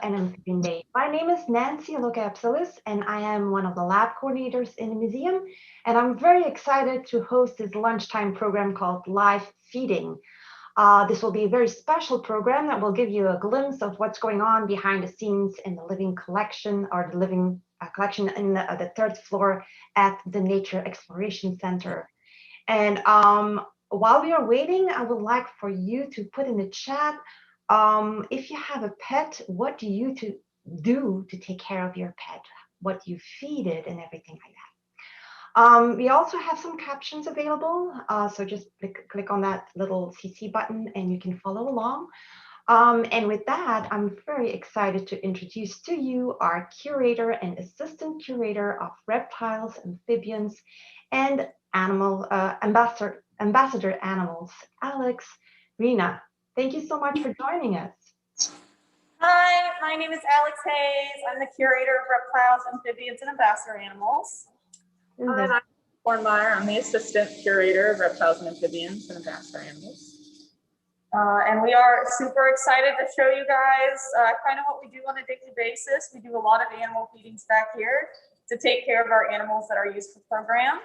and Amphibian Day. My name is Nancy Locapsalis, and I am one of the lab coordinators in the museum. And I'm very excited to host this lunchtime program called Live Feeding. This will be a very special program that will give you a glimpse of what's going on behind the scenes in the living collection, or the living collection in the third floor at the Nature Exploration Center. And while we are waiting, I would like for you to put in the chat, if you have a pet, what do you do to take care of your pet? What you feed it and everything like that. We also have some captions available, so just click on that little CC button and you can follow along. And with that, I'm very excited to introduce to you our curator and assistant curator of reptiles, amphibians, and animal ambassador animals, Alex Rena. Thank you so much for joining us. Hi, my name is Alex Hayes. I'm the curator of reptiles, amphibians, and ambassador animals. And I'm Ornate. I'm the assistant curator of reptiles and amphibians and ambassador animals. And we are super excited to show you guys kind of what we do on a daily basis. We do a lot of animal feedings back here to take care of our animals that are used for program.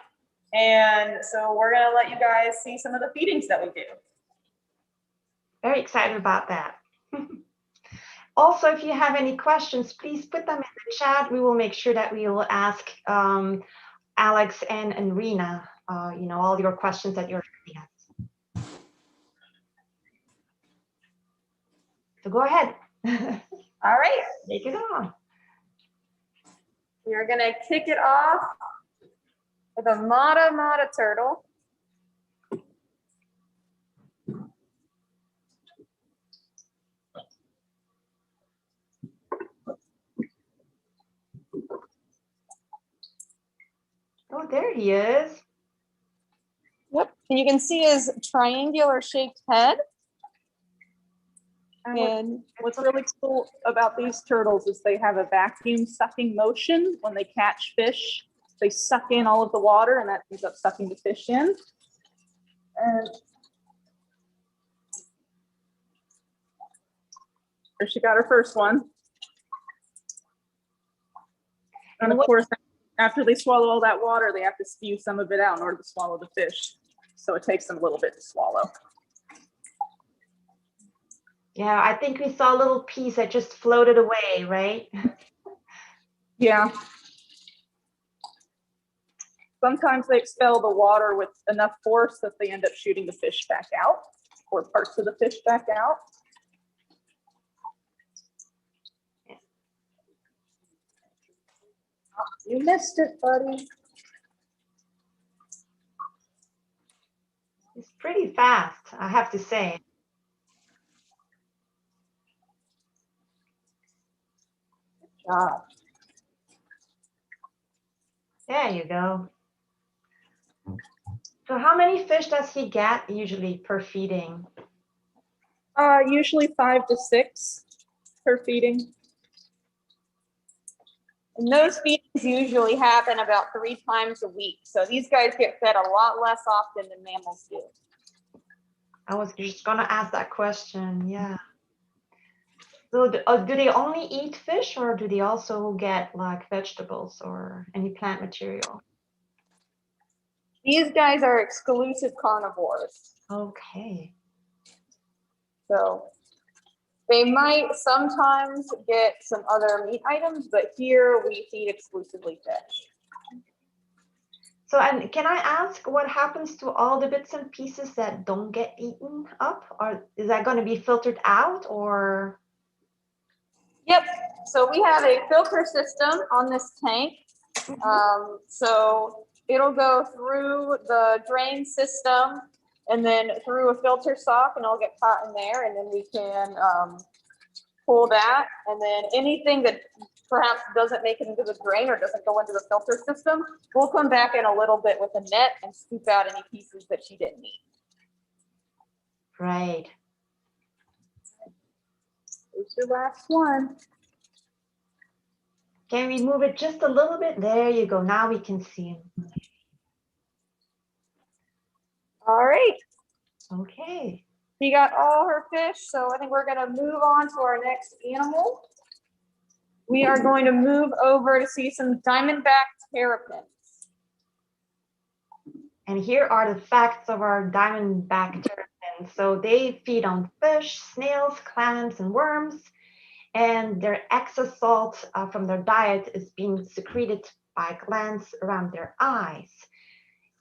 And so we're going to let you guys see some of the feedings that we do. Very excited about that. Also, if you have any questions, please put them in the chat. We will make sure that we will ask Alex and Rena, all your questions that you're asking us. So go ahead. All right. Take it on. We are going to kick it off with a mata turtle. Oh, there he is. Yep, and you can see his triangular shaped head. And what's really cool about these turtles is they have a vacuum sucking motion. When they catch fish, they suck in all of the water, and that ends up sucking the fish in. And there she got her first one. And of course, after they swallow all that water, they have to spew some of it out in order to swallow the fish. So it takes them a little bit to swallow. Yeah, I think we saw a little piece that just floated away, right? Yeah. Sometimes they expel the water with enough force that they end up shooting the fish back out, or parts of the fish back out. You missed it, buddy. It's pretty fast, I have to say. Good job. There you go. So how many fish does he get usually per feeding? Usually 5 to 6 per feeding. And those feedings usually happen about 3 times a week. So these guys get fed a lot less often than mammals do. I was just gonna ask that question, yeah. So do they only eat fish, or do they also get like vegetables or any plant material? These guys are exclusive carnivores. Okay. So they might sometimes get some other meat items, but here we feed exclusively fish. So, and can I ask what happens to all the bits and pieces that don't get eaten up? Or is that going to be filtered out, or? Yep. So we have a filter system on this tank. So it'll go through the drain system and then through a filter sock, and it'll get caught in there, and then we can pull that, and then anything that perhaps doesn't make it into the drain or doesn't go into the filter system, we'll come back in a little bit with a net and scoop out any pieces that she didn't eat. Right. Here's your last one. Can we move it just a little bit? There you go. Now we can see him. All right. Okay. She got all her fish, so I think we're going to move on to our next animal. we are going to move over to see some diamondback terrapins. And here are the facts of our diamondback terrapins. So they feed on fish, snails, clams, and worms. And their excess salt from their diet is being secreted by glands around their eyes.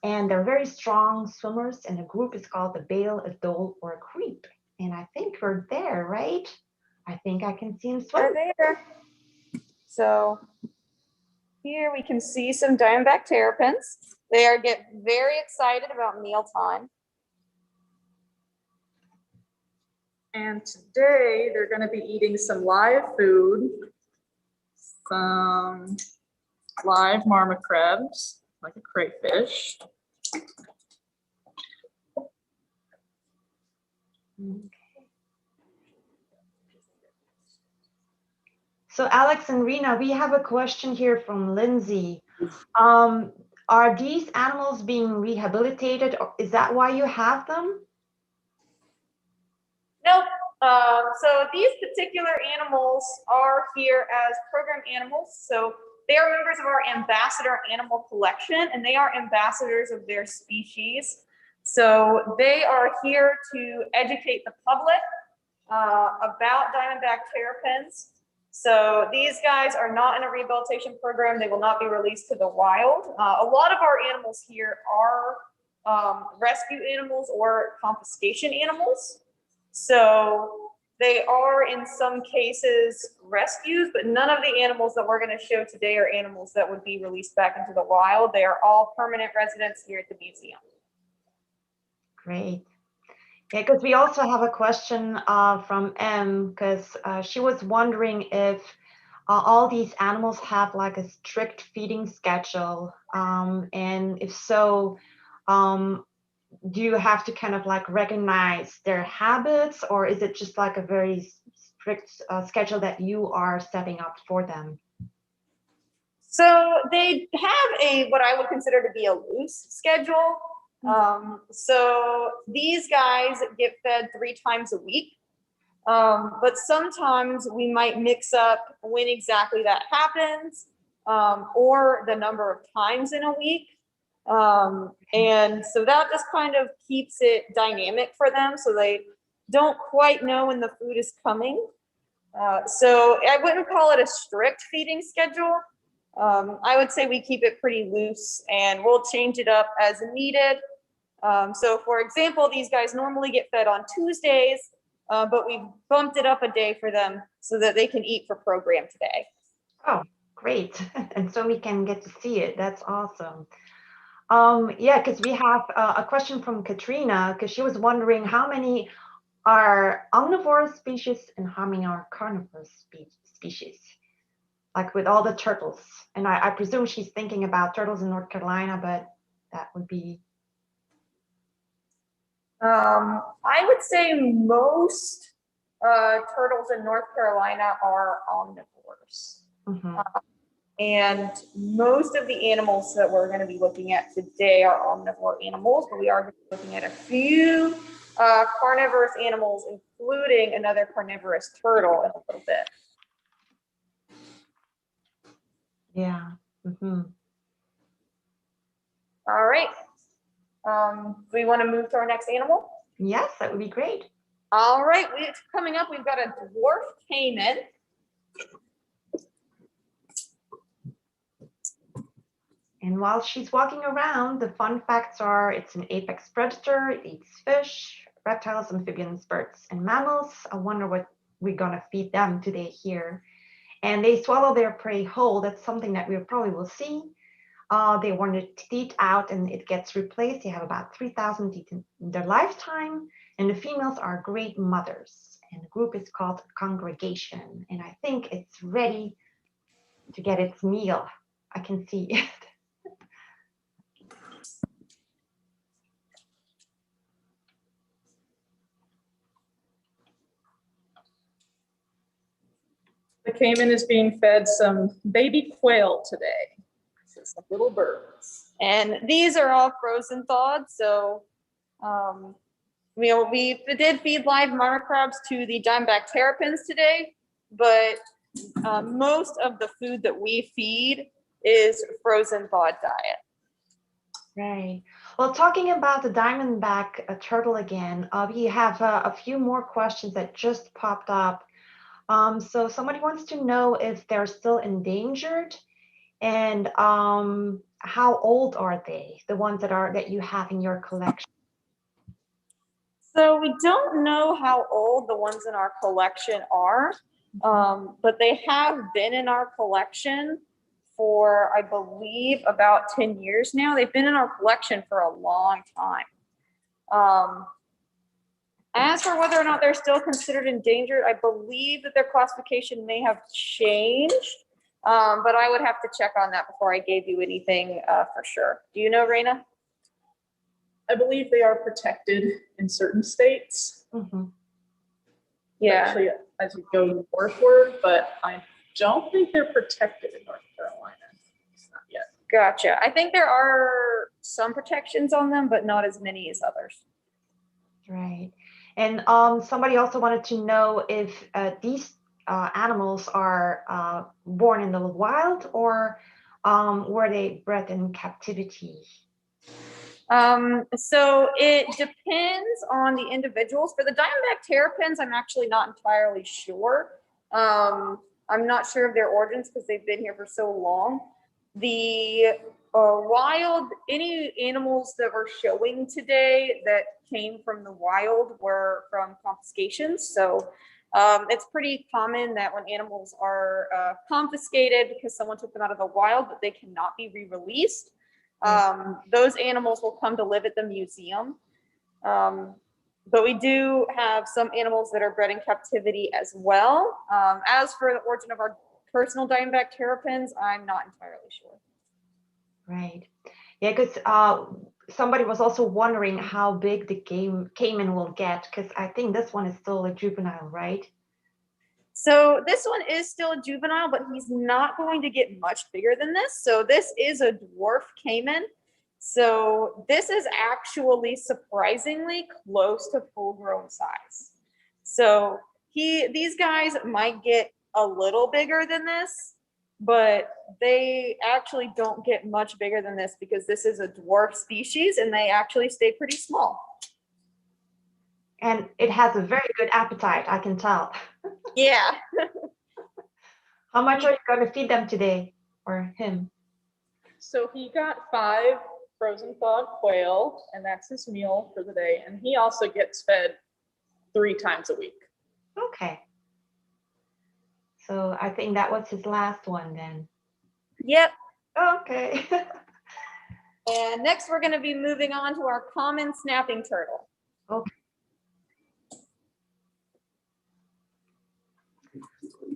And they're very strong swimmers, and the group is called the bale, a dole, or a creep. And I think we're there, right? I think I can see them swim. They're there. So here we can see some diamondback terrapins. They get very excited about mealtime. And today they're going to be eating some live food, some live marmot crabs, like a crayfish. So Alex and Rena, we have a question here from Lindsay. Are these animals being rehabilitated, or is that why you have them? Nope. So these particular animals are here as program animals. So they are members of our ambassador animal collection, and they are ambassadors of their species. So they are here to educate the public about diamondback terrapins. So these guys are not in a rehabilitation program. They will not be released to the wild. A lot of our animals here are rescue animals or confiscation animals. So they are in some cases rescues, but none of the animals that we're going to show today are animals that would be released back into the wild. They are all permanent residents here at the museum. Great. Yeah, because we also have a question from M, because she was wondering if all these animals have like a strict feeding schedule, and if so, do you have to kind of like recognize their habits, or is it just like a very strict schedule that you are setting up for them? So they have what I would consider to be a loose schedule. So these guys get fed 3 times a week, but sometimes we might mix up when exactly that happens, or the number of times in a week. And so that just kind of keeps it dynamic for them, so they don't quite know when the food is coming. So I wouldn't call it a strict feeding schedule. I would say we keep it pretty loose, and we'll change it up as needed. So for example, these guys normally get fed on Tuesdays, but we've bumped it up a day for them so that they can eat for program today. Oh, great. And so we can get to see it. That's awesome. Yeah, because we have a question from Katrina, because she was wondering how many are omnivore species and how many are carnivore species, like with all the turtles. And I presume she's thinking about turtles in North Carolina, but that would be... I would say most turtles in North Carolina are omnivores. Mm-hmm. And most of the animals that we're going to be looking at today are omnivore animals, but we are going to be looking at a few carnivorous animals, including another carnivorous turtle in a little bit. Yeah. Mm-hmm. All right. Do we want to move to our next animal? Yes, that would be great. All right. Coming up, we've got a dwarf caiman. And while she's walking around, the fun facts are it's an apex predator, it eats fish, reptiles, amphibians, birds, and mammals. I wonder what we're going to feed them today here. And they swallow their prey whole. That's something that we probably will see. They want to teeth out and it gets replaced. They have about 3,000 teeth in their lifetime. And the females are great mothers. And the group is called congregation. And I think it's ready to get its meal. I can see it. The caiman is being fed some baby quail today. So some little birds. And these are all frozen thawed. So, we did feed live marmot crabs to the diamondback terrapins today, but Most of the food that we feed is frozen thawed diet. Right. Well, talking about the diamondback turtle again, we have a few more questions that just popped up. So somebody wants to know if they're still endangered, and how old are they, the ones that you have in your collection? So we don't know how old the ones in our collection are, but they have been in our collection for, I believe, about 10 years now. They've been in our collection for a long time. As for whether or not they're still considered endangered, I believe that their classification may have changed, but I would have to check on that before I gave you anything for sure. Do you know, Raina? I believe they are protected in certain states. Mm-hmm. Yeah. Especially as you go northward, but I don't think they're protected in North Carolina. It's not yet. Gotcha. I think there are some protections on them, but not as many as others. Right. And somebody also wanted to know if these animals are born in the wild, or were they bred in captivity? So it depends on the individuals. For the Diamondback terrapins, I'm actually not entirely sure. I'm not sure of their origins because they've been here for so long. The wild, any animals that we're showing today that came from the wild were from confiscations. So it's pretty common that when animals are confiscated because someone took them out of the wild, but they cannot be re-released, those animals will come to live at the museum. But we do have some animals that are bred in captivity as well. As for the origin of our personal Diamondback terrapins, I'm not entirely sure. Right. Yeah, because somebody was also wondering how big the caiman will get, because I think this one is still a juvenile, right? So this one is still a juvenile, but he's not going to get much bigger than this. So this is a dwarf caiman. So this is actually surprisingly close to full-grown size. So these guys might get a little bigger than this, but they actually don't get much bigger than this because this is a dwarf species and they actually stay pretty small. And it has a very good appetite, I can tell. Yeah. How much are you going to feed them today, or him? So he got 5 frozen thawed quail, and that's his meal for the day. And he also gets fed 3 times a week. Okay. So I think that was his last one then. Yep. Okay. And next we're going to be moving on to our common snapping turtle. Okay.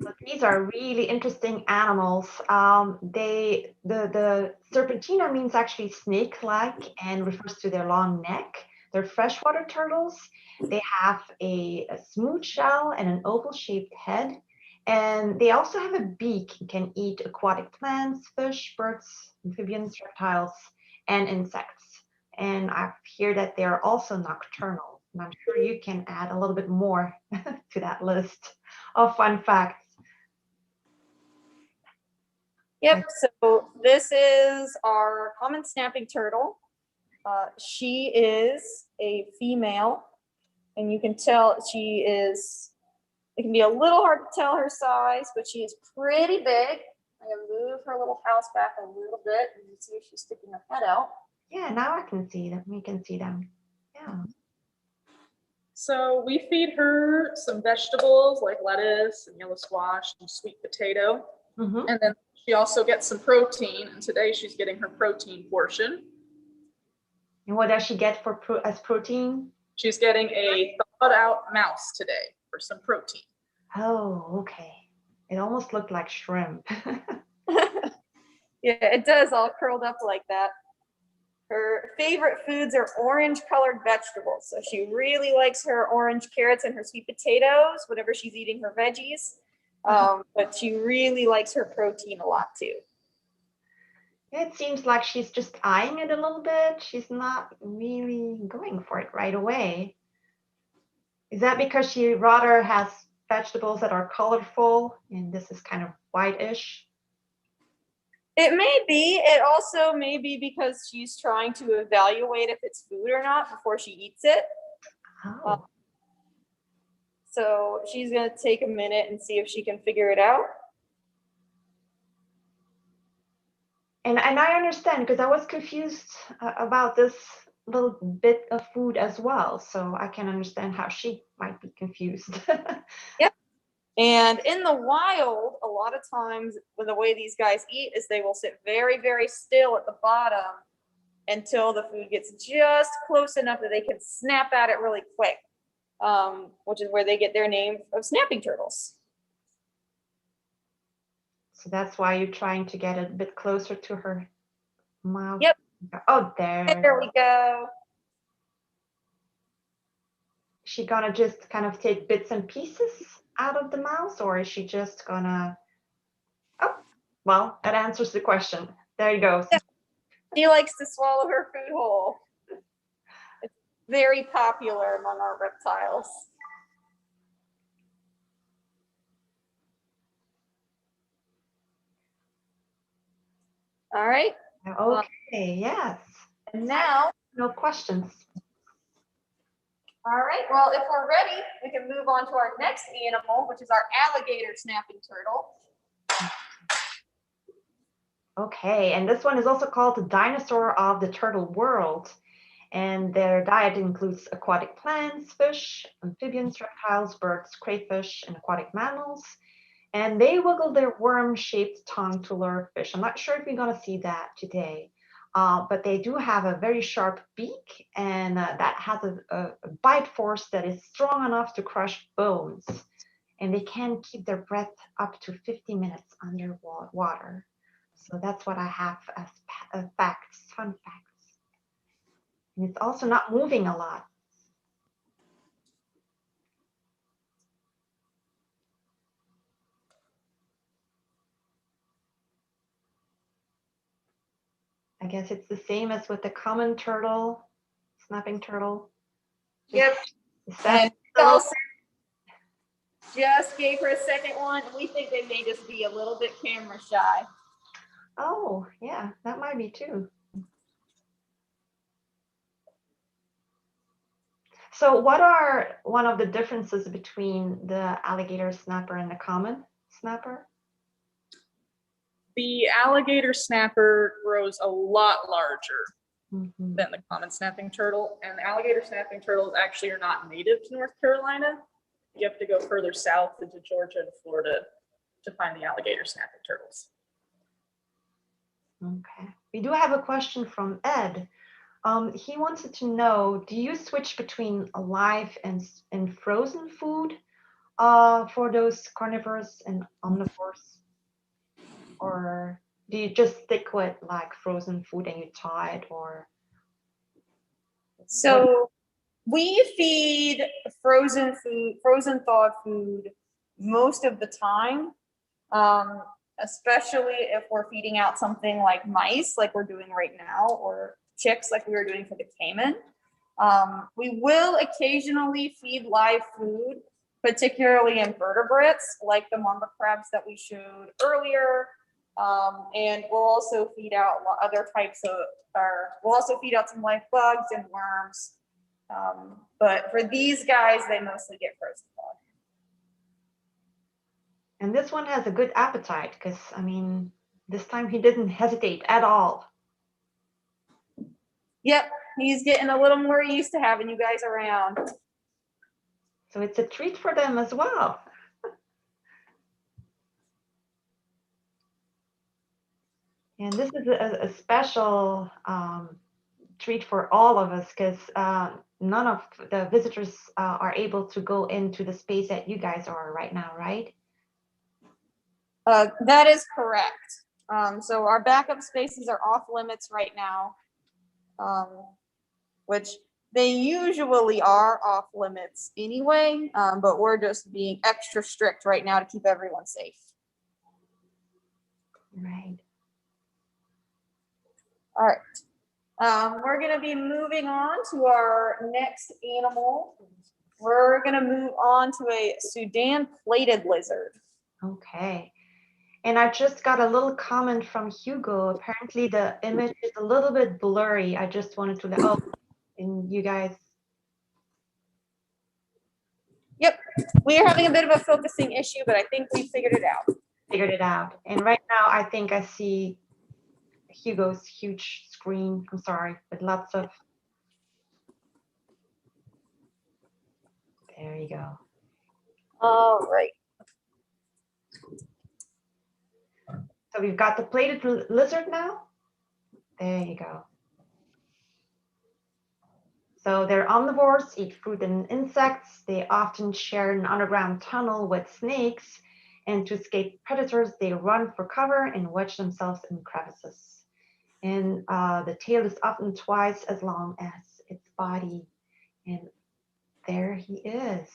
But these are really interesting animals. The serpentina means actually snake-like and refers to their long neck. They're freshwater turtles. They have a smooth shell and an oval-shaped head. And they also have a beak and can eat aquatic plants, fish, birds, amphibians, reptiles, and insects. And I hear that they're also nocturnal. And I'm sure you can add a little bit more to that list of fun facts. Yep, so this is our common snapping turtle. She is a female, and you can tell it can be a little hard to tell her size, but she is pretty big. I'm gonna move her little house back a little bit and you see if she's sticking her head out. Yeah, now I can see them. We can see them. Yeah. So we feed her some vegetables like lettuce and yellow squash and sweet potato. Mm-hmm. And then she also gets some protein. And today she's getting her protein portion. And what does she get as protein? She's getting a thawed out mouse today for some protein. Oh, okay. It almost looked like shrimp. Yeah, it does, all curled up like that. Her favorite foods are orange colored vegetables. So she really likes her orange carrots and her sweet potatoes whenever she's eating her veggies. But she really likes her protein a lot too. It seems like she's just eyeing it a little bit. She's not really going for it right away. Is that because she rather has vegetables that are colorful, and this is kind of whitish. It may be. It also may be because she's trying to evaluate if it's food or not before she eats it. Oh. So she's going to take a minute and see if she can figure it out. And I understand, because I was confused about this little bit of food as well. So I can understand how she might be confused. Yep. And in the wild, a lot of times with the way these guys eat is they will sit very, very still at the bottom until the food gets just close enough that they can snap at it really quick, which is where they get their name of snapping turtles. So that's why you're trying to get a bit closer to her mouth. Yep. Oh, there. There we go. Is she gonna just kind of take bits and pieces out of the mouse, or is she just gonna... Oh, well, that answers the question. There you go. She likes to swallow her food whole. It's very popular among our reptiles. All right. Okay, yes. And now, No questions. all right, well, if we're ready, we can move on to our next animal, which is our alligator snapping turtle. Okay, and this one is also called the dinosaur of the turtle world. And their diet includes aquatic plants, fish, amphibians, reptiles, birds, crayfish, and aquatic mammals. And they wiggle their worm-shaped tongue to lure fish. I'm not sure if we're going to see that today, but they do have a very sharp beak, and that has a bite force that is strong enough to crush bones. And they can keep their breath up to 50 minutes underwater. So that's what I have as facts, fun facts. And it's also not moving a lot. I guess it's the same as with the common turtle, snapping turtle. Yep. And also just gave her a second one. We think they may just be a little bit camera shy. Oh, yeah, that might be too. So what are one of the differences between the alligator snapper and the common snapper? The alligator snapper grows a lot larger Mm-hmm. than the common snapping turtle, and the alligator snapping turtles actually are not native to North Carolina. You have to go further south into Georgia and Florida to find the alligator snapping turtles. Okay. We do have a question from Ed. He wanted to know, do you switch between live and frozen food for those carnivores and omnivores? Or do you just stick with like frozen food and you thaw it, or? So we feed frozen food, frozen thawed food most of the time, especially if we're feeding out something like mice, like we're doing right now, or chicks, like we were doing for the caiman. We will occasionally feed live food, particularly invertebrates, like the mamba crabs that we showed earlier. And we'll also feed out other types of, we'll also feed out some live bugs and worms. But for these guys, they mostly get frozen thawed. And this one has a good appetite, because I mean, this time he didn't hesitate at all. Yep, he's getting a little more used to having you guys around. So it's a treat for them as well. And this is a special treat for all of us, because none of the visitors are able to go into the space that you guys are right now, right? That is correct. So our backup spaces are off limits right now, which they usually are off limits anyway, but we're just being extra strict right now to keep everyone safe. Right. All right. We're going to be moving on to our next animal, We're gonna move on to a Sudan plated lizard. Okay. And I just got a little comment from Hugo. Apparently the image is a little bit blurry. I just wanted to let, oh, and you guys. Yep, we are having a bit of a focusing issue, but I think we figured it out. Figured it out. And right now I think I see Hugo's huge screen. I'm sorry, with lots of. There you go. All right. So we've got the plated lizard now. There you go. So they're omnivores, eat fruit and insects. They often share an underground tunnel with snakes. And to escape predators, they run for cover and wedge themselves in crevices. And the tail is often twice as long as its body. And there he is.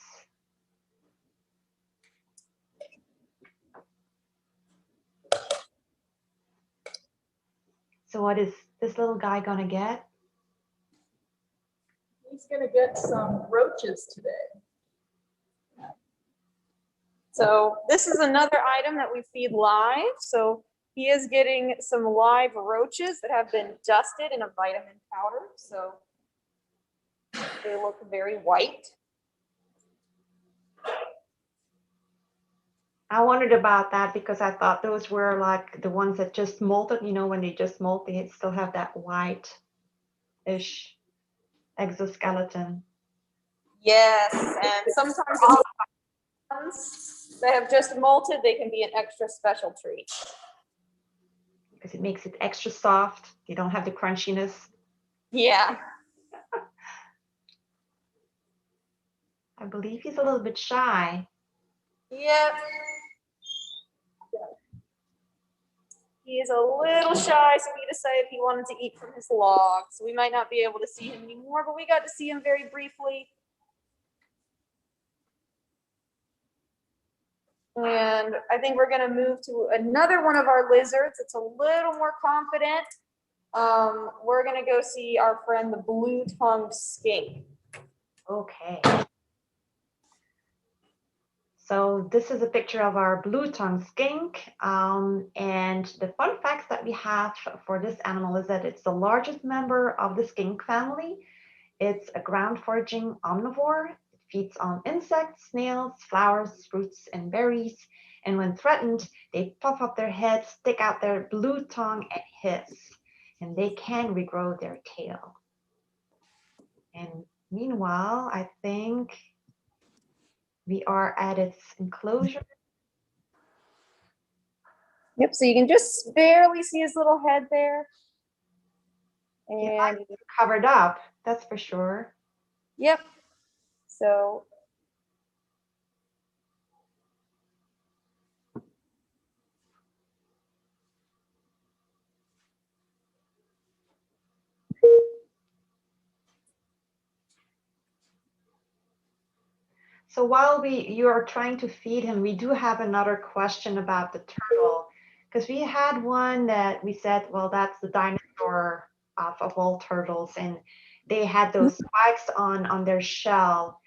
So what is this little guy gonna get? He's gonna get some roaches today. So this is another item that we feed live. So he is getting some live roaches that have been dusted in a vitamin powder. So they look very white. I wondered about that because I thought those were like the ones that just molted, you know, when they just molt, they still have that white-ish exoskeleton. Yes, and sometimes ones that have just molted, they can be an extra special treat. Because it makes it extra soft. You don't have the crunchiness. Yeah. I believe he's a little bit shy. Yep. He is a little shy, so he decided he wanted to eat from his log. So we might not be able to see him anymore, but we got to see him very briefly. And I think we're going to move to another one of our lizards. It's a little more confident. We're going to go see our friend, the blue-tongued skink. Okay. So this is a picture of our blue-tongued skink. And the fun facts that we have for this animal is that it's the largest member of the skink family. It's a ground-foraging omnivore. It feeds on insects, snails, flowers, fruits, and berries. And when threatened, they puff up their heads, stick out their blue tongue, and hiss. And they can regrow their tail. And meanwhile, I think we are at its enclosure. Yep, so you can just barely see his little head there. And Covered up, that's for sure. yep, so So while you are trying to feed him, we do have another question about the turtle, because we had one that we said, well, that's the dinosaur of all turtles, and they had those spikes on their shell.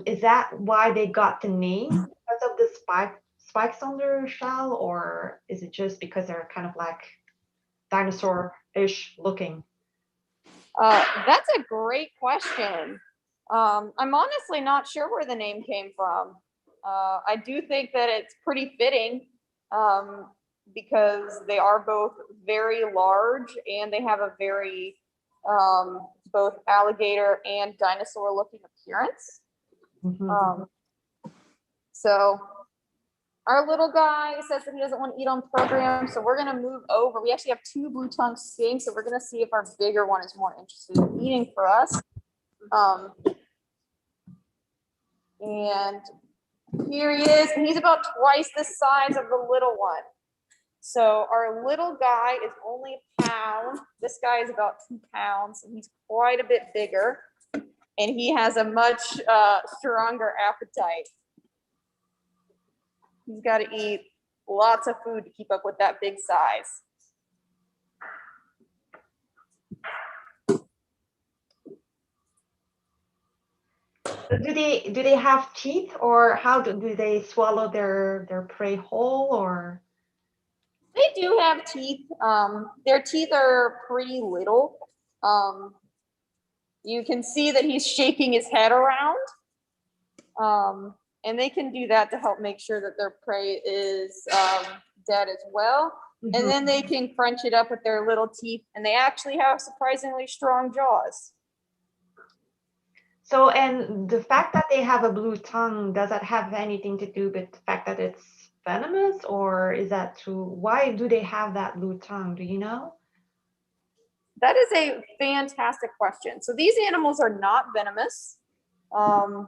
Is that why they got the name, because of the spikes on their shell, or is it just because they're kind of like dinosaur-ish looking? that's a great question. I'm honestly not sure where the name came from. I do think that it's pretty fitting because they are both very large and they have a very both alligator and dinosaur looking appearance. Mm-hmm. So our little guy says that he doesn't want to eat on program, so we're going to move over. We actually have two blue-tongued skinks, so we're going to see if our bigger one is more interested in eating for us. And here he is, and he's about twice the size of the little one. So our little guy is only a pound. This guy is about 2 pounds, and he's quite a bit bigger. And he has a much stronger appetite. He's got to eat lots of food to keep up with that big size. Do they have teeth, or how do they swallow their prey whole, or? They do have teeth. Their teeth are pretty little. You can see that he's shaking his head around. And they can do that to help make sure that their prey is dead as well. And then they can crunch it up with their little teeth, and they actually have surprisingly strong jaws. So, and the fact that they have a blue tongue, does that have anything to do with the fact that it's venomous, or is that true? Why do they have that blue tongue? Do you know? That is a fantastic question. So these animals are not venomous. So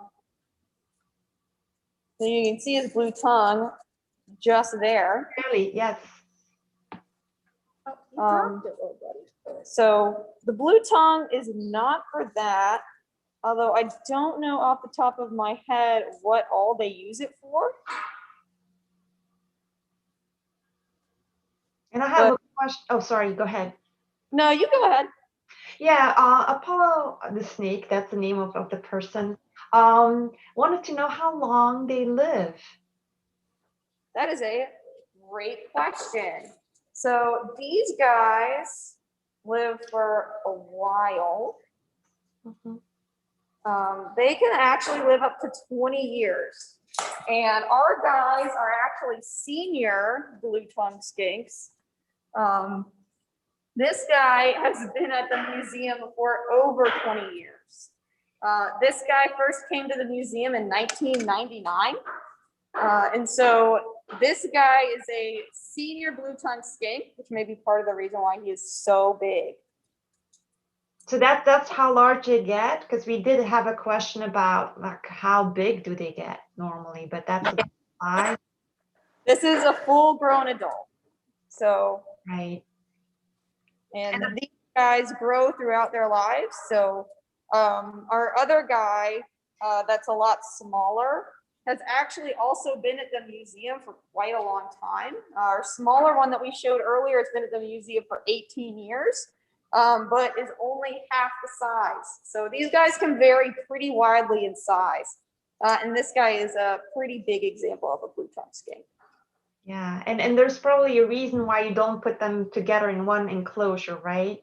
you can see his blue tongue just there. Really? Yes. So the blue tongue is not for that, although I don't know off the top of my head what all they use it for. And I have a question. Oh, sorry. Go ahead. No, you go ahead. Yeah, Apollo the snake, that's the name of the person, wanted to know how long they live. That is a great question. So these guys live for a while. They can actually live up to 20 years. And our guys are actually senior blue-tongued skinks. This guy has been at the museum for over 20 years. This guy first came to the museum in 1999. And so this guy is a senior blue-tongued skink, which may be part of the reason why he is so big. So that's how large they get, because we did have a question about like how big do they get normally, but that's the size. This is a full-grown adult. So Right. and these guys grow throughout their lives. So our other guy that's a lot smaller has actually also been at the museum for quite a long time. Our smaller one that we showed earlier has been at the museum for 18 years, but is only half the size. So these guys can vary pretty widely in size. And this guy is a pretty big example of a blue-tongued skink. Yeah, and there's probably a reason why you don't put them together in one enclosure, right?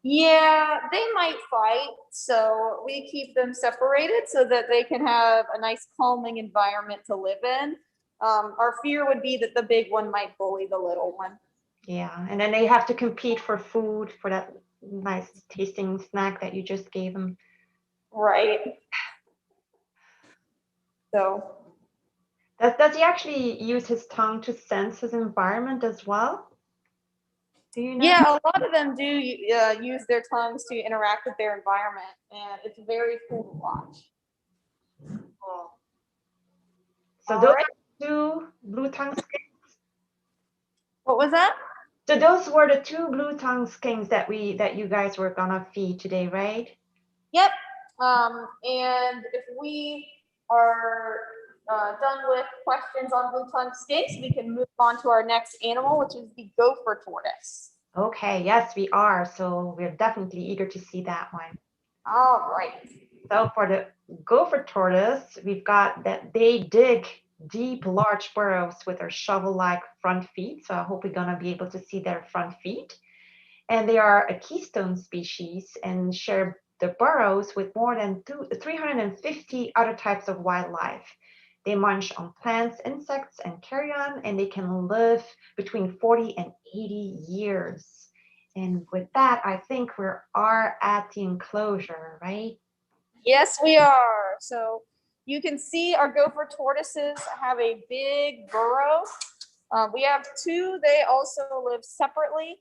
Yeah, they might fight, so we keep them separated so that they can have a nice calming environment to live in. Our fear would be that the big one might bully the little one. Yeah, and then they have to compete for food for that nice tasting snack that you just gave them. Right. So Does he actually use his tongue to sense his environment as well? Do you know? yeah, a lot of them do use their tongues to interact with their environment, and it's very cool to watch. Cool. So All those right. are two blue-tongued skinks. What was that? So those were the two blue-tongued skinks that you guys were gonna feed today, right? Yep. And if we are done with questions on blue-tongued skinks, we can move on to our next animal, which is the gopher tortoise. Okay, yes, we are. So we're definitely eager to see that one. All right. So for the gopher tortoise, we've got that they dig deep, large burrows with their shovel-like front feet. So I hope we're gonna be able to see their front feet. And they are a keystone species and share the burrows with more than 350 other types of wildlife. They munch on plants, insects, and carrion, and they can live between 40 and 80 years. And with that, I think we are at the enclosure, right? Yes, we are. So you can see our gopher tortoises have a big burrow. We have two. They also live separately.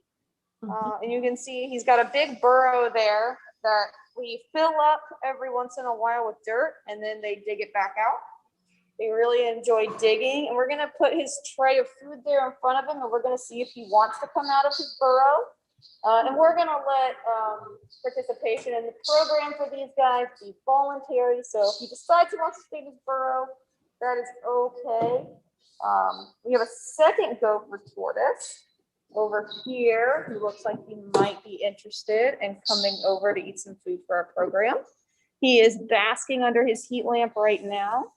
And you can see he's got a big burrow there that we fill up every once in a while with dirt, and then they dig it back out. They really enjoy digging, and we're going to put his tray of food there in front of him, and we're going to see if he wants to come out of his burrow. And we're going to let participation in the program for these guys be voluntary. So if he decides he wants to stay in his burrow, that is okay. We have a second gopher tortoise over here who looks like he might be interested in coming over to eat some food for our program. He is basking under his heat lamp right now.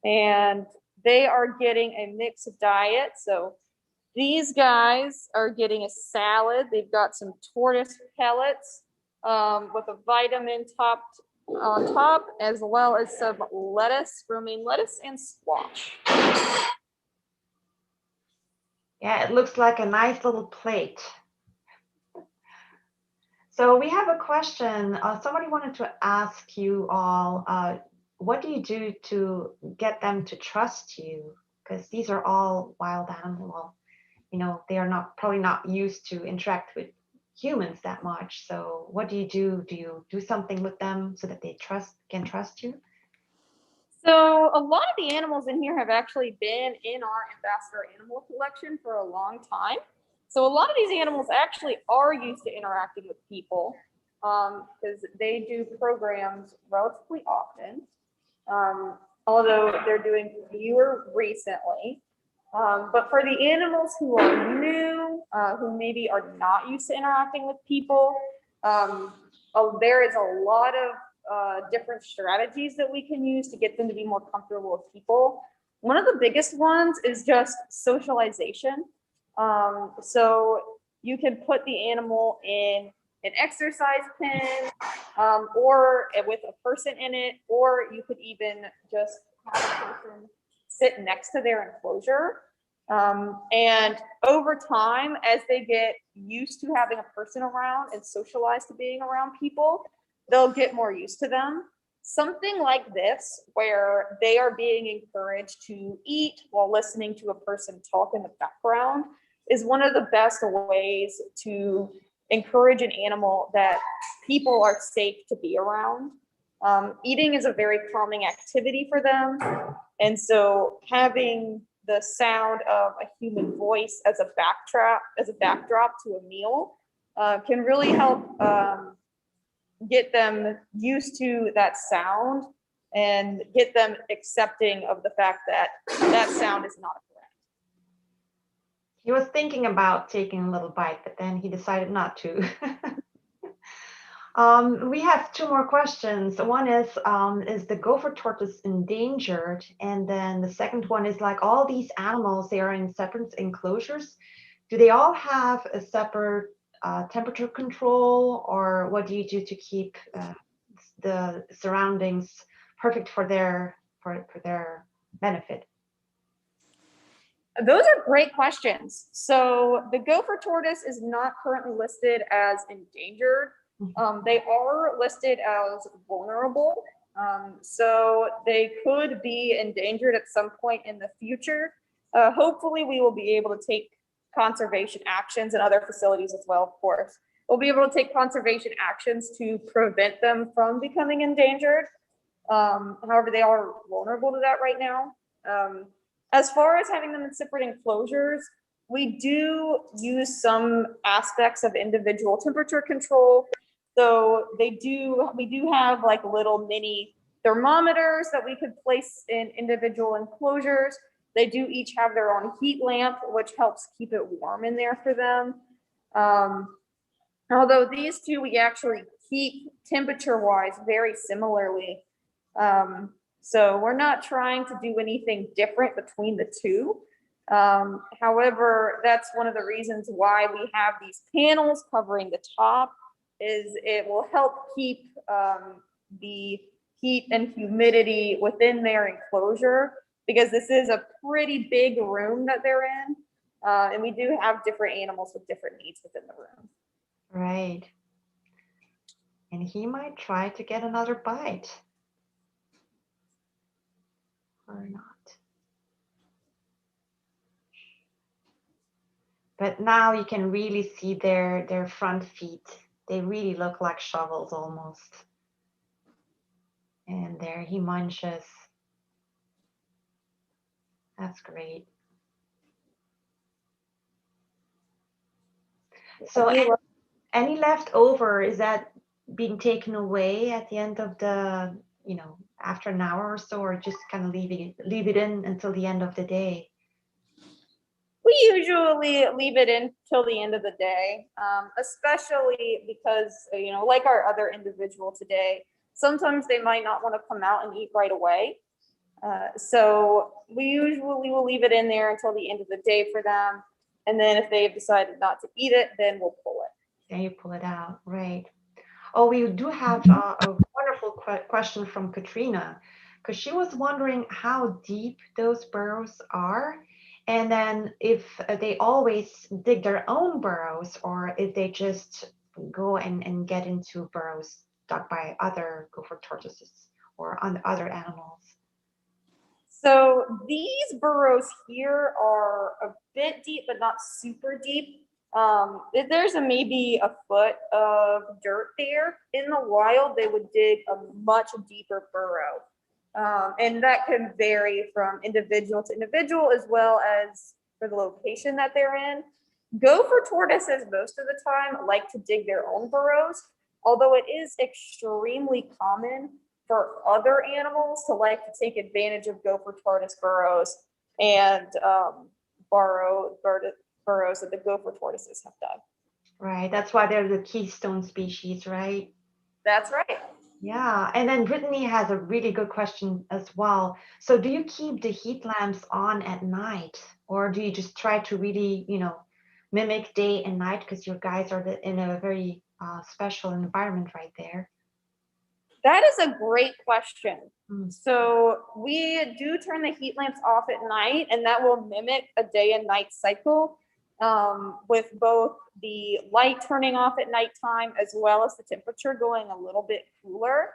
And they are getting a mixed diet. So these guys are getting a salad. They've got some tortoise pellets with a vitamin topped on top, as well as some lettuce, romaine lettuce, and squash. Yeah, it looks like a nice little plate. So we have a question. Somebody wanted to ask you all, what do you do to get them to trust you? Because these are all wild animals. You know, they are probably not used to interact with humans that much. So what do you do? Do you do something with them so that they can trust you? So a lot of the animals in here have actually been in our ambassador animal collection for a long time. So a lot of these animals actually are used to interacting with people because they do programs relatively often, although they're doing fewer recently. But for the animals who are new, who maybe are not used to interacting with people, there is a lot of different strategies that we can use to get them to be more comfortable with people. One of the biggest ones is just socialization. So you can put the animal in an exercise pen or with a person in it, or you could even just have a person sit next to their enclosure. And over time, as they get used to having a person around and socialize to being around people, they'll get more used to them. Something like this, where they are being encouraged to eat while listening to a person talk in the background, is one of the best ways to encourage an animal that people are safe to be around. Eating is a very calming activity for them. And so having the sound of a human voice as a backdrop to a meal can really help get them used to that sound and get them accepting of the fact that that sound is not a threat. He was thinking about taking a little bite, but then he decided not to. We have two more questions. One is the gopher tortoise endangered? And then the second one is, like, all these animals, they are in separate enclosures. Do they all have a separate temperature control, or what do you do to keep the surroundings perfect for their benefit? Those are great questions. So the gopher tortoise is not currently listed as endangered. They are listed as vulnerable. So they could be endangered at some point in the future. Hopefully we will be able to take conservation actions and other facilities as well, of course. We'll be able to take conservation actions to prevent them from becoming endangered. However, they are vulnerable to that right now. As far as having them in separate enclosures, we do use some aspects of individual temperature control. So we do have like little mini thermometers that we could place in individual enclosures. They do each have their own heat lamp, which helps keep it warm in there for them. Although these two we actually keep temperature-wise very similarly. So we're not trying to do anything different between the two. However, that's one of the reasons why we have these panels covering the top, is it will help keep the heat and humidity within their enclosure, because this is a pretty big room that they're in. And we do have different animals with different needs within the room. Right. And he might try to get another bite. Or not. But now you can really see their front feet. They really look like shovels almost. And there he munches. That's great. So any leftover, is that being taken away at the end of the, after an hour or so, or just kind of leave it in until the end of the day? We usually leave it in till the end of the day, especially because, like our other individual today, sometimes they might not want to come out and eat right away. So we usually will leave it in there until the end of the day for them. And then if they've decided not to eat it, then we'll pull it. Then you pull it out, right? Oh, we do have a wonderful question from Katrina, because she was wondering how deep those burrows are, and then if they always dig their own burrows, or if they just go and get into burrows dug by other gopher tortoises or on other animals. So these burrows here are a bit deep, but not super deep. There's maybe a foot of dirt there. In the wild, they would dig a much deeper burrow. And that can vary from individual to individual, as well as for the location that they're in. Gopher tortoises, most of the time, like to dig their own burrows, although it is extremely common for other animals to like to take advantage of gopher tortoise burrows and borrow burrows that the gopher tortoises have dug. Right, that's why they're the keystone species, right? That's right. Yeah, and then Brittany has a really good question as well. So do you keep the heat lamps on at night, or do you just try to really, mimic day and night, because your guys are in a very special environment right there? That is a great question. Mm. So we do turn the heat lamps off at night, and that will mimic a day and night cycle, with both the light turning off at nighttime as well as the temperature going a little bit cooler.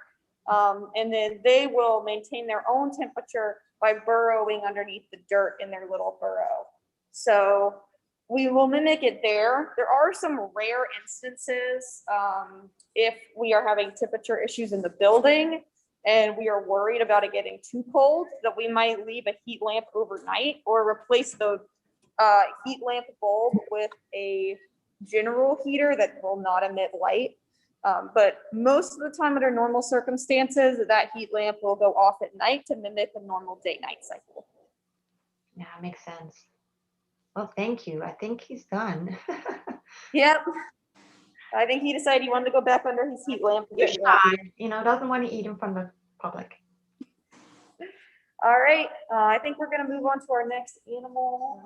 And then they will maintain their own temperature by burrowing underneath the dirt in their little burrow. So we will mimic it there. There are some rare instances if we are having temperature issues in the building and we are worried about it getting too cold, that we might leave a heat lamp overnight or replace the heat lamp bulb with a general heater that will not emit light. But most of the time under normal circumstances, that heat lamp will go off at night to mimic a normal day-night cycle. Yeah, makes sense. Well, thank you. I think he's done. Yep. I think he decided he wanted to go back under his heat lamp. He's shy, doesn't want to eat in front of the public. All right, I think we're gonna move on to our next animal.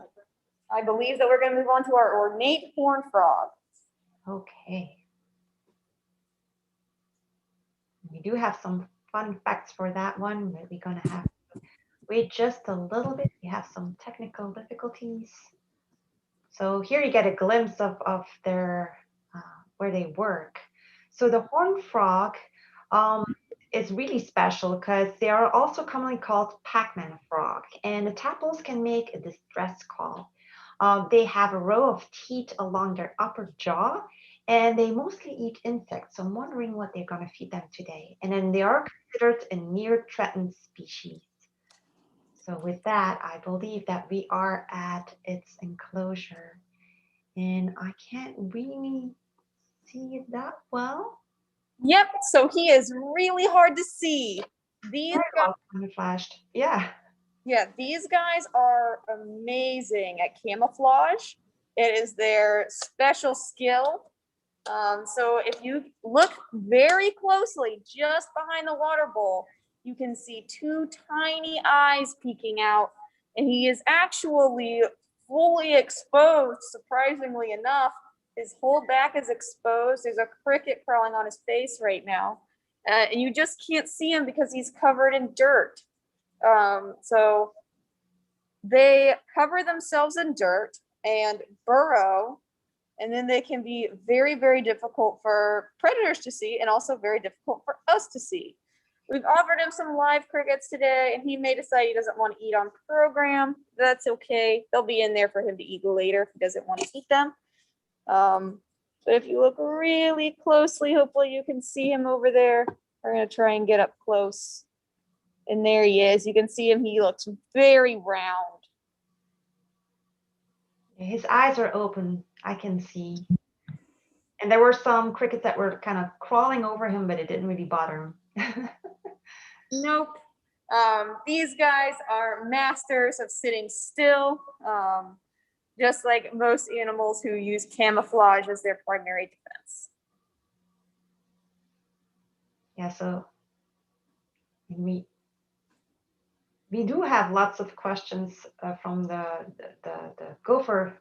I believe that we're gonna move on to our ornate horned frog. Okay. We do have some fun facts for that one, but we're gonna have to wait just a little bit. We have some technical difficulties. So here you get a glimpse of their where they work. So the horned frog is really special because they are also commonly called Pac-Man frog, and the tadpoles can make a distress call. They have a row of teeth along their upper jaw, and they mostly eat insects. So I'm wondering what they're going to feed them today. And then they are considered a near threatened species. So with that, I believe that we are at its enclosure, and I can't really see it that well. Yep, so he is really hard to see. These guys, camouflaged. Yeah. Yeah, these guys are amazing at camouflage. It is their special skill. So if you look very closely, just behind the water bowl, you can see two tiny eyes peeking out, and he is actually fully exposed, surprisingly enough. His whole back is exposed. There's a cricket crawling on his face right now. And you just can't see him because he's covered in dirt. So they cover themselves in dirt and burrow, and then they can be very, very difficult for predators to see and also very difficult for us to see. We've offered him some live crickets today, and he may decide he doesn't want to eat on program. That's okay. They'll be in there for him to eat later if he doesn't want to eat them. But if you look really closely, hopefully you can see him over there. We're going to try and get up close. And there he is. You can see him. He looks very round. His eyes are open. I can see. And there were some crickets that were kind of crawling over him, but it didn't really bother him. Nope. These guys are masters of sitting still, just like most animals who use camouflage as their primary defense. Yeah, so We do have lots of questions from the Gopher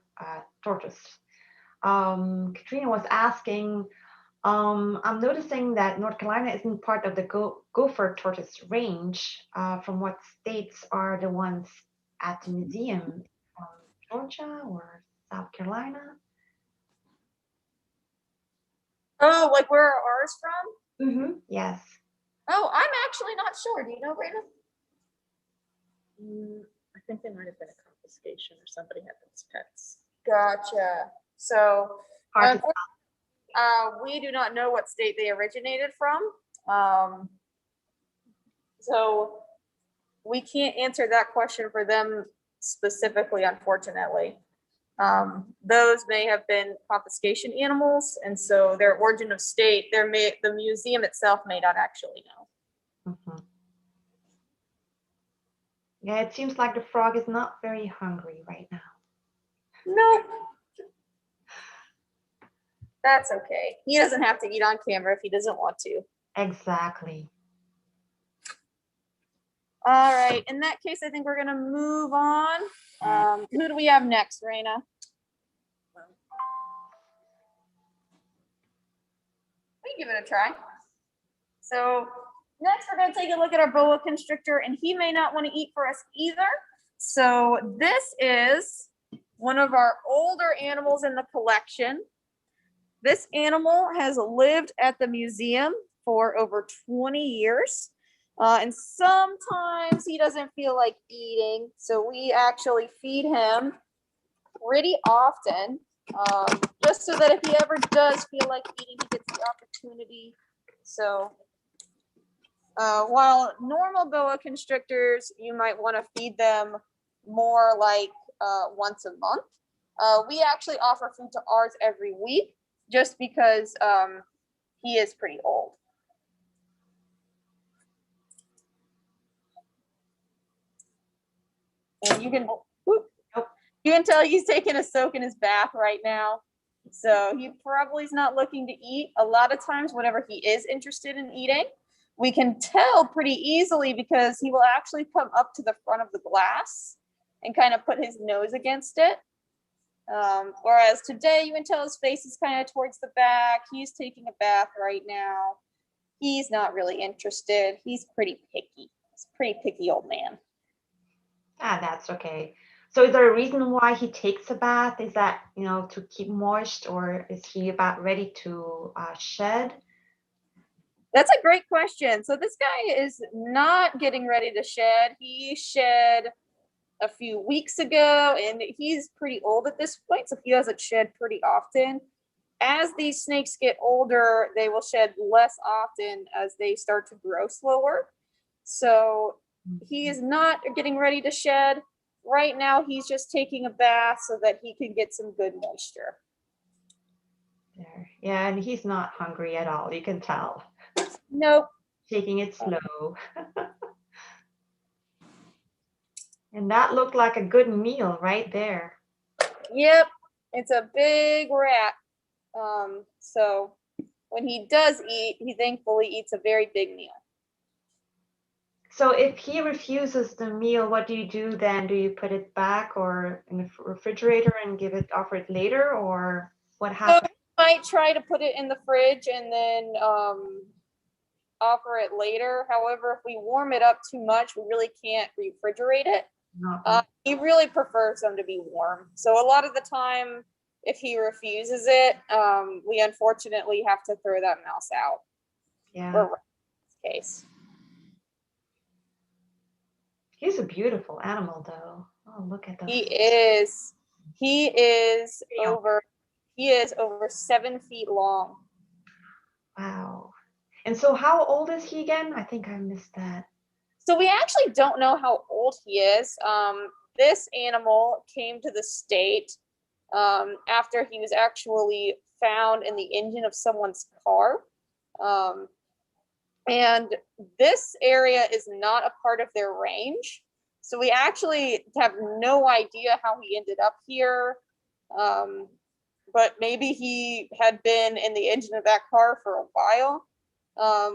tortoise. Katrina was asking, I'm noticing that North Carolina isn't part of the Gopher tortoise range. From what states are the ones at the museum? Georgia or South Carolina? Oh, like where are ours from? Mm-hmm. Yes. Oh, I'm actually not sure. Do you know, Brandon? I think they might have been a confiscation or somebody had those pets. Gotcha. So Hard to we do not know what state they originated from. So we can't answer that question for them specifically, unfortunately. Those may have been confiscation animals, and so their origin of state, the museum itself may not actually know. Mhm. Yeah, it seems like the frog is not very hungry right now. No, that's okay. He doesn't have to eat on camera if he doesn't want to. Exactly. All right. In that case, I think we're gonna move on. Who do we have next, Raina? We can give it a try. So next, we're gonna take a look at our boa constrictor, and he may not want to eat for us either. So this is one of our older animals in the collection. This animal has lived at the museum for over 20 years. And sometimes he doesn't feel like eating. So we actually feed him pretty often, just so that if he ever does feel like eating, he gets the opportunity. So while normal boa constrictors, you might want to feed them more like once a month. We actually offer food to ours every week just because he is pretty old. And you can tell he's taking a soak in his bath right now. So he probably is not looking to eat. A lot of times, whenever he is interested in eating, we can tell pretty easily because he will actually come up to the front of the glass and kind of put his nose against it. Whereas today, you can tell his face is kind of towards the back. He's taking a bath right now. He's not really interested. He's pretty picky. He's a pretty picky old man. That's okay. So is there a reason why he takes a bath? Is that, to keep moist, or is he about ready to shed? That's a great question. So this guy is not getting ready to shed. He shed a few weeks ago, and he's pretty old at this point, so he doesn't shed pretty often. As these snakes get older, they will shed less often as they start to grow slower. So he is not getting ready to shed. Right now, he's just taking a bath so that he can get some good moisture. There. Yeah, and he's not hungry at all. You can tell. Nope. Taking it slow. And that looked like a good meal right there. Yep, it's a big rat. So when he does eat, he thankfully eats a very big meal. So if he refuses the meal, what do you do then? Do you put it back or in the refrigerator and offer it later, or what happens? So we might try to put it in the fridge and then offer it later. However, if we warm it up too much, we really can't refrigerate it. He really prefers them to be warm. So a lot of the time, if he refuses it, we unfortunately have to throw that mouse out. Yeah. Or in this case. He's a beautiful animal, though. Oh, look at that. He is. He is over 7 feet long. Wow. And so how old is he again? I think I missed that. So we actually don't know how old he is. This animal came to the state after he was actually found in the engine of someone's car. And this area is not a part of their range. So we actually have no idea how he ended up here. But maybe he had been in the engine of that car for a while.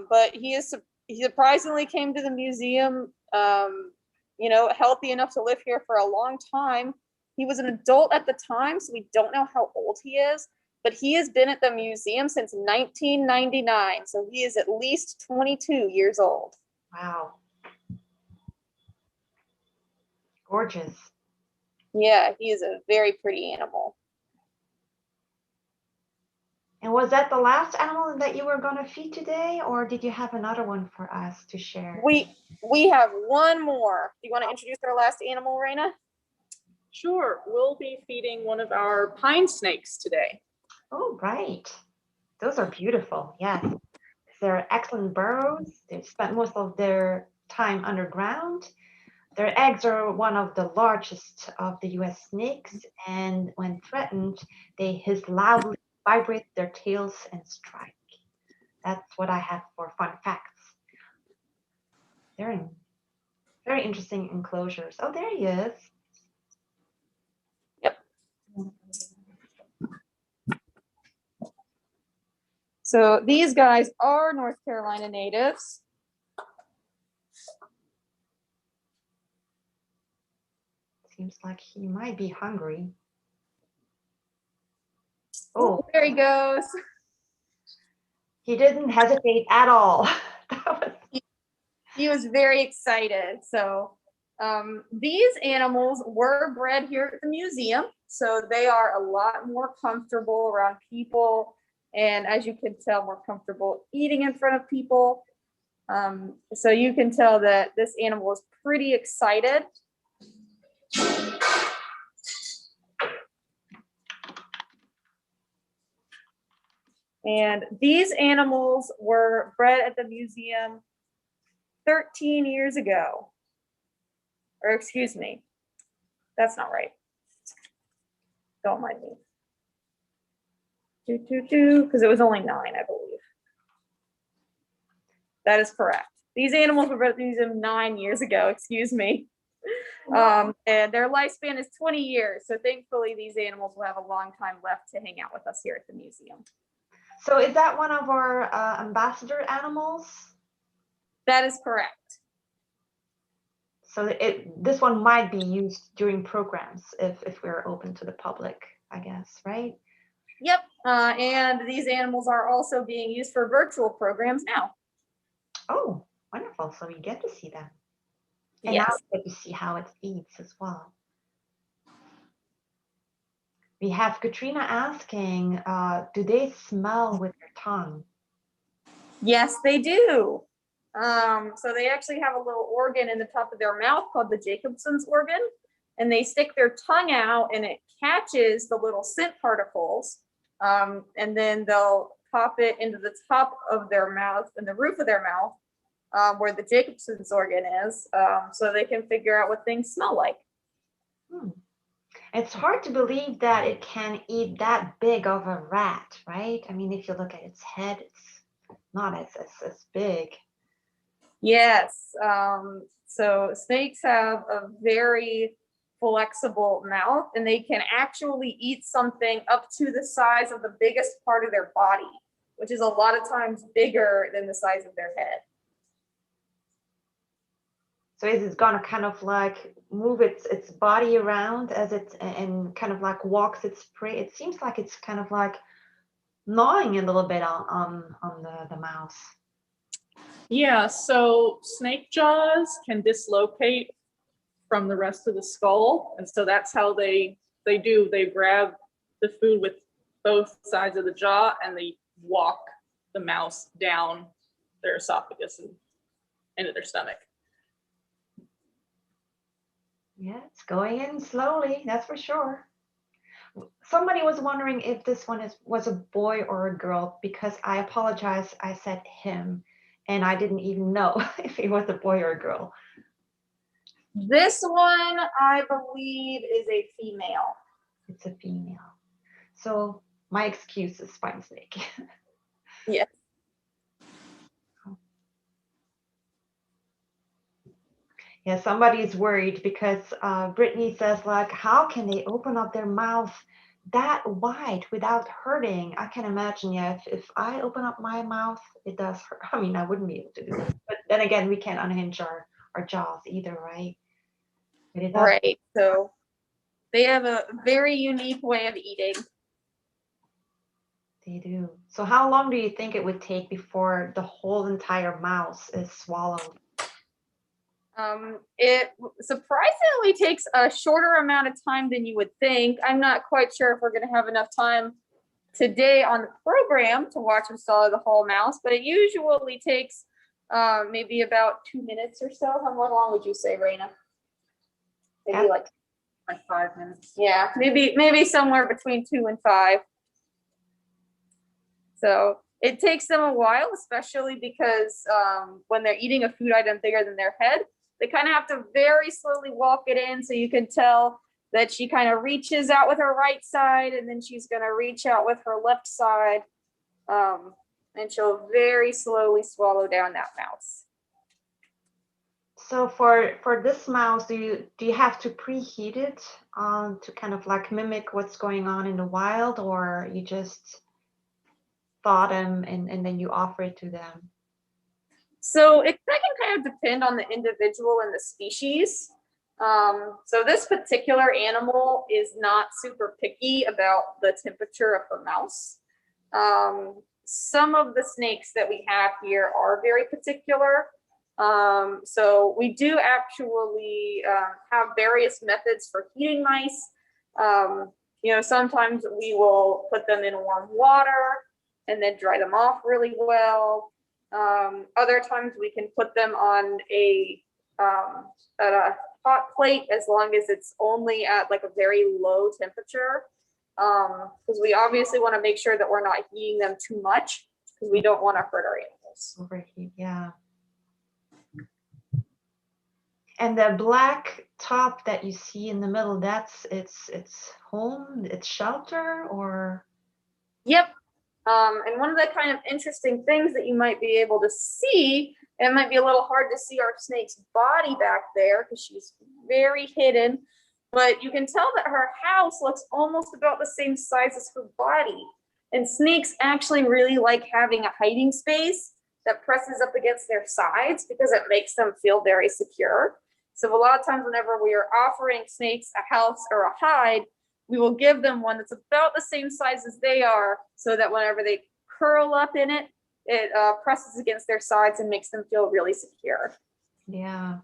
But he is he surprisingly came to the museum, you know, healthy enough to live here for a long time. He was an adult at the time, so we don't know how old he is, but he has been at the museum since 1999, so he is at least 22 years old. Wow. Gorgeous. Yeah, he is a very pretty animal. And was that the last animal that you were going to feed today, or did you have another one for us to share? We have one more. Do you want to introduce our last animal, Raina? Sure, we'll be feeding one of our pine snakes today. Oh, right. Those are beautiful. Yes. They're excellent burrows. They spend most of their time underground. Their eggs are one of the largest of the US snakes, and when threatened, they hiss loudly, vibrate their tails, and strike. That's what I have for fun facts. They're in very interesting enclosures. Oh, there he is. Yep. So these guys are North Carolina natives. Seems like he might be hungry. Oh, there he goes. He didn't hesitate at all. He was very excited. So these animals were bred here at the museum, so they are a lot more comfortable around people, and as you can tell, more comfortable eating in front of people. So you can tell that this animal is pretty excited. And these animals were bred at the museum 13 years ago. Or excuse me, that's not right. Don't mind me. Because it was only 9, I believe. That is correct. These animals were bred at the museum 9 years ago, excuse me. And their lifespan is 20 years. So thankfully, these animals will have a long time left to hang out with us here at the museum. So is that one of our ambassador animals? That is correct. So this one might be used during programs if we're open to the public, I guess, right? Yep. And these animals are also being used for virtual programs now. Oh, wonderful. So we get to see them. And Yes. now we get to see how it eats as well. We have Katrina asking, do they smell with their tongue? Yes, they do. So they actually have a little organ in the top of their mouth called the Jacobson's organ, and they stick their tongue out and it catches the little scent particles, and then they'll pop it into the top of their mouth and the roof of their mouth, where the Jacobson's organ is, so they can figure out what things smell like. It's hard to believe that it can eat that big of a rat, right? I mean, if you look at its head, it's not as big. Yes. So snakes have a very flexible mouth, and they can actually eat something up to the size of the biggest part of their body, which is a lot of times bigger than the size of their head. So is it gonna kind of like move its body around as it and kind of like walks its prey? It seems like it's kind of like gnawing a little bit on the mouse. Yeah, so snake jaws can dislocate from the rest of the skull, and so that's how they grab the food with both sides of the jaw, and they walk the mouse down their esophagus and into their stomach. Yeah, it's going in slowly, that's for sure. Somebody was wondering if this one was a boy or a girl, because I apologize, I said him, and I didn't even know if he was a boy or a girl. This one, I believe, is a female. It's a female. So my excuse is spine snake. Yes. Yeah, somebody's worried because Brittany says, like, how can they open up their mouth that wide without hurting. I can imagine, yeah, if I open up my mouth, it does hurt. I mean, I wouldn't be able to do this. But then again, we can't unhinge our jaws either, right? But it does. Right. So they have a very unique way of eating. They do. So how long do you think it would take before the whole entire mouse is swallowed? It surprisingly takes a shorter amount of time than you would think. I'm not quite sure if we're going to have enough time today on the program to watch them swallow the whole mouse, but it usually takes maybe about 2 minutes or so. How long would you say, Raina? Maybe like 5 minutes. Yeah, maybe somewhere between 2 and 5. So it takes them a while, especially because when they're eating a food item bigger than their head, they kind of have to very slowly walk it in. So you can tell that she kind of reaches out with her right side, and then she's going to reach out with her left side. And she'll very slowly swallow down that mouse. So for this mouse, do you have to preheat it to kind of like mimic what's going on in the wild, or you just thaw them and then you offer it to them? So that can kind of depend on the individual and the species. So this particular animal is not super picky about the temperature of her mouse. Some of the snakes that we have here are very particular. So we do actually have various methods for heating mice. Sometimes we will put them in warm water and then dry them off really well. Other times we can put them on at a hot plate, as long as it's only at like a very low temperature. Because we obviously want to make sure that we're not heating them too much, because we don't want to hurt our animals. Overheat, yeah. And the black top that you see in the middle, that's its home, its shelter, or? Yep. And one of the kind of interesting things that you might be able to see, and it might be a little hard to see our snake's body back there because she's very hidden, but you can tell that her house looks almost about the same size as her body. And snakes actually really like having a hiding space that presses up against their sides because it makes them feel very secure. So a lot of times whenever we are offering snakes a house or a hide, we will give them one that's about the same size as they are, so that whenever they curl up in it, it presses against their sides and makes them feel really secure. Yeah.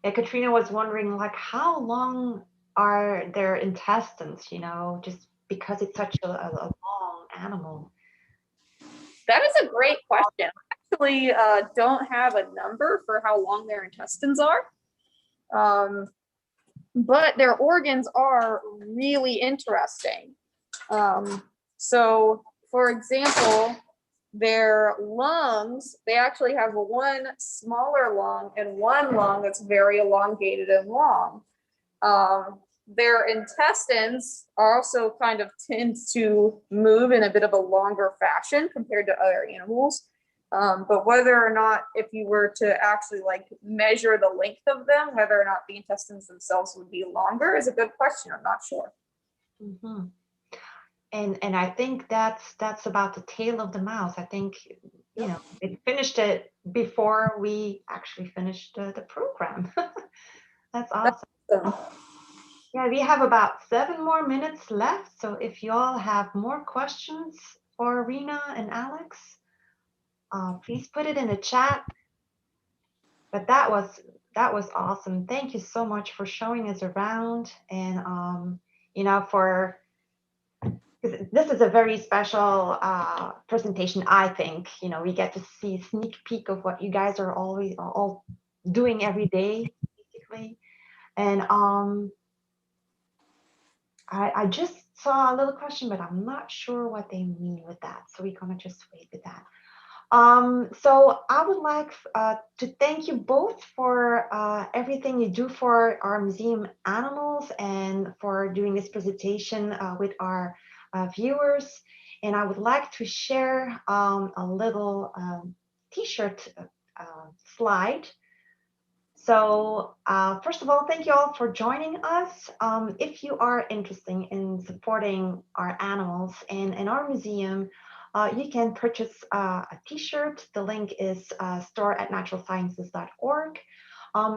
Yeah, Katrina was wondering, like, how long are their intestines, just because it's such a long animal? That is a great question. I actually don't have a number for how long their intestines are. But their organs are really interesting. So, for example, their lungs, they actually have one smaller lung and one lung that's very elongated and long. Their intestines also kind of tend to move in a bit of a longer fashion compared to other animals. But whether or not, if you were to actually like measure the length of them, whether or not the intestines themselves would be longer is a good question. I'm not sure. Mm-hmm. And I think that's about the tail of the mouse. I think, it finished it before we actually finished the program. That's awesome. Yeah, we have about 7 more minutes left. So if you all have more questions for Rena and Alex, please put it in the chat. But that was awesome. Thank you so much for showing us around, and this is a very special presentation. I think we get to see a sneak peek of what you guys are all doing every day, basically. And I just saw a little question, but I'm not sure what they mean with that. So we're gonna just wait with that. So I would like to thank you both for everything you do for our museum animals and for doing this presentation with our viewers. And I would like to share a little t-shirt slide. So first of all, thank you all for joining us. If you are interested in supporting our animals. And in our museum, you can purchase a t-shirt. The link is store@naturalsciences.org.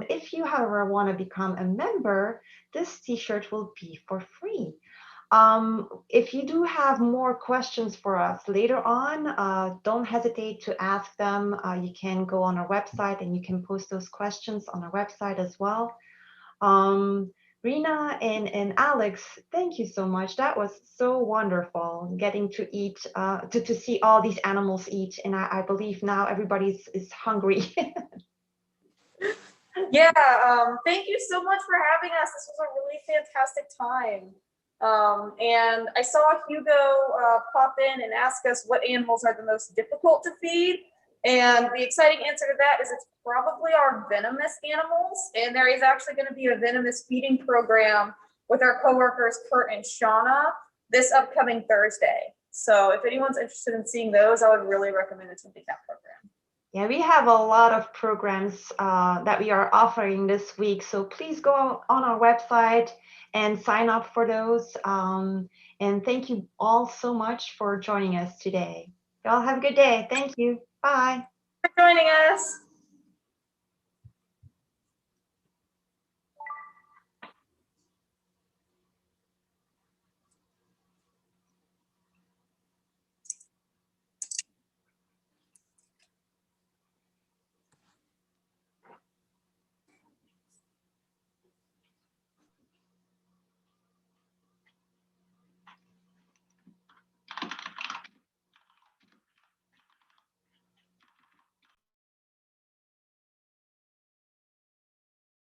If you, however, want to become a member, this t-shirt will be for free. If you do have more questions for us later on, don't hesitate to ask them. You can go on our website and you can post those questions on our website as well. Rena and Alex, thank you so much. That was so wonderful getting to eat, to see all these animals eat. And I believe now everybody is hungry. Yeah, thank you so much for having us. This was a really fantastic time. And I saw Hugo pop in and ask us what animals are the most difficult to feed. And the exciting answer to that is it's probably our venomous animals. And there is actually going to be a venomous feeding program with our coworkers, Kurt and Shauna, this upcoming Thursday. So if anyone's interested in seeing those, I would really recommend attending that program. Yeah, we have a lot of programs that we are offering this week. So please go on our website and sign up for those. And thank you all so much for joining us today. Y'all have a good day. Thank you. Bye. For joining us.